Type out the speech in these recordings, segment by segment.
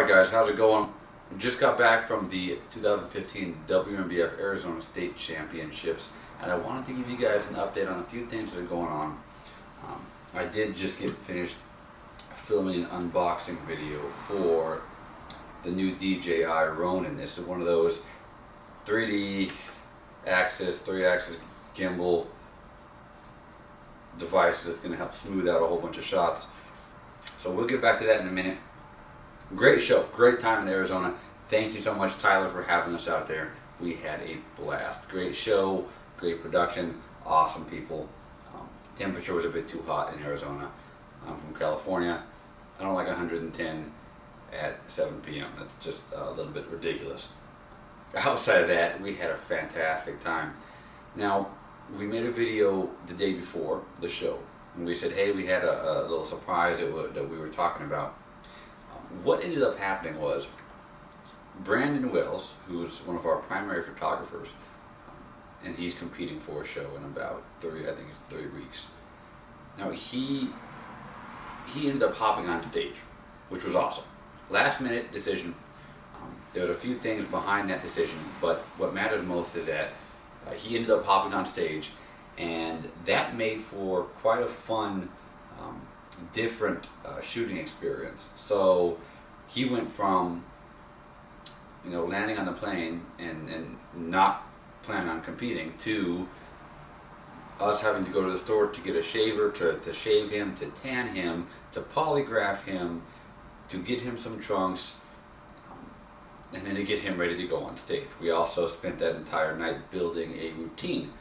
Alright guys, how's it going? Just got back from the 2015 WMBF Arizona State Championships, and I wanted to give you guys an update on a few things that are going on. I did just get finished filming an unboxing video for the new DJI Ronin. This is one of those 3D axis, 3-axis gimbal devices that's going to help smooth out a whole bunch of shots. So we'll get back to that in a minute. Great show, great time in Arizona. Thank you so much, Tyler, for having us out there. We had a blast. Great show, great production, awesome people. Temperature was a bit too hot in Arizona. I'm from California. I don't like 110 at 7 p.m. That's just a little bit ridiculous. Outside of that, we had a fantastic time. Now, we made a video the day before the show, and we said, hey, we had a little surprise that we were talking about. What ended up happening was Brandon Wells, who's one of our primary photographers, and he's competing for a show in about 3 weeks. Now he ended up hopping on stage, which was awesome. Last minute decision. There were a few things behind that decision, but what matters most is that he ended up hopping on stage, and that made for quite a fun, different shooting experience. So he went from landing on the plane and not planning on competing to us having to go to the store to get a shaver, to shave him, to tan him, to polygraph him, to get him some trunks, and then to get him ready to go on stage. We also spent that entire night building a routine.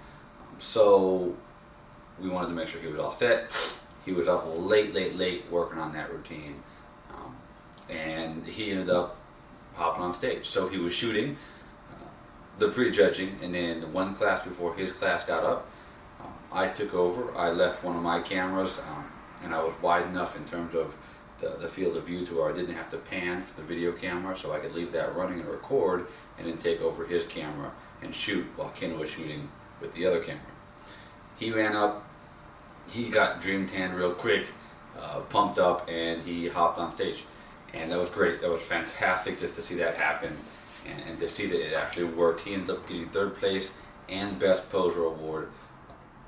So we wanted to make sure he was all set. He was up late working on that routine, and he ended up hopping on stage. So he was shooting the pre-judging, and then one class before his class got up, I took over. I left one of my cameras, and I was wide enough in terms of the field of view to where I didn't have to pan for the video camera, so I could leave that running and record, and then take over his camera and shoot while Ken was shooting with the other camera. He ran up, he got dream tan real quick, pumped up, and he hopped on stage. And that was great. That was fantastic just to see that happen, and to see that it actually worked. He ended up getting 3rd place and Best Poser Award.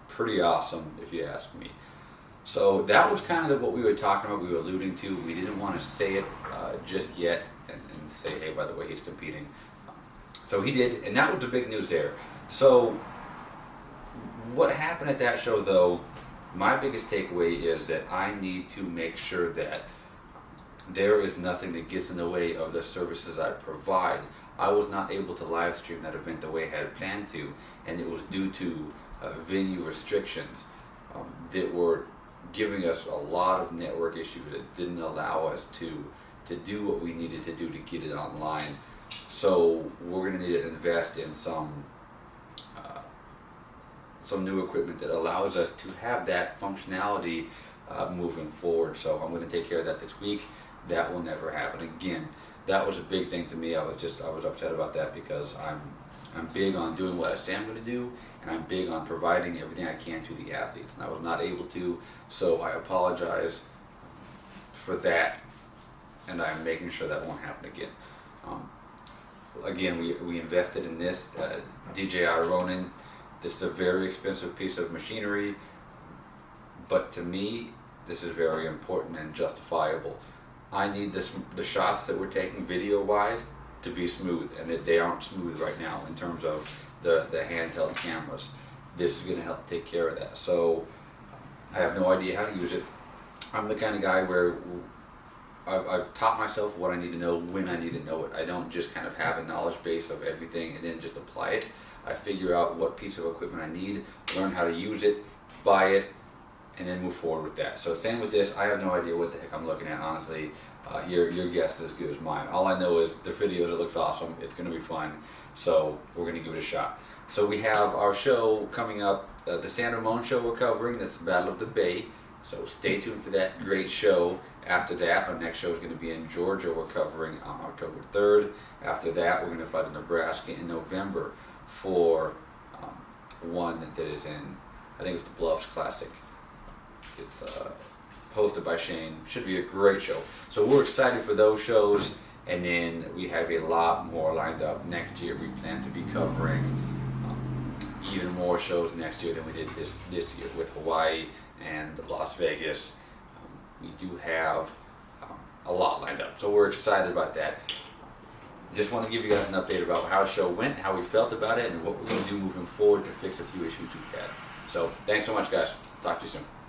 Pretty awesome, if you ask me. So that was kind of what we were talking about, we were alluding to. We didn't want to say it just yet and say, hey, by the way, he's competing. So he did, and that was the big news there. So what happened at that show, though, my biggest takeaway is that I need to make sure that there is nothing that gets in the way of the services I provide. I was not able to live stream that event the way I had planned to, and it was due to venue restrictions that were giving us a lot of network issues that didn't allow us to do what we needed to do to get it online. So we're going to need to invest in some new equipment that allows us to have that functionality moving forward. So I'm going to take care of that this week. That will never happen again. That was a big thing to me. I was upset about that because I'm big on doing what I say I'm going to do, and I'm big on providing everything I can to the athletes, and I was not able to, so I apologize for that, and I'm making sure that won't happen again. Again, we invested in this DJI Ronin. This is a very expensive piece of machinery, but to me, this is very important and justifiable. I need the shots that we're taking video-wise to be smooth, and that they aren't smooth right now in terms of the handheld cameras. This is going to help take care of that. So I have no idea how to use it. I'm the kind of guy where I've taught myself what I need to know when I need to know it. I don't just kind of have a knowledge base of everything and then just apply it. I figure out what piece of equipment I need, learn how to use it, buy it, and then move forward with that. So same with this, I have no idea what the heck I'm looking at, honestly. Your guess is as good as mine. All I know is the videos, it looks awesome, it's going to be fun, so we're going to give it a shot. So we have our show coming up, the San Ramon show we're covering, that's the Battle of the Bay, so stay tuned for that great show. After that, our next show is going to be in Georgia, we're covering on October 3rd. After that, we're going to fly to Nebraska in November for one that is in, I think it's the Bluffs Classic. It's hosted by Shane. Should be a great show. So we're excited for those shows, And then we have a lot more lined up next year. We plan to be covering even more shows next year than we did this year with Hawaii and Las Vegas. We do have a lot lined up, so we're excited about that. Just want to give you guys an update about how the show went, how we felt about it, and what we're going to do moving forward to fix a few issues we've had. So thanks so much, guys. Talk to you soon.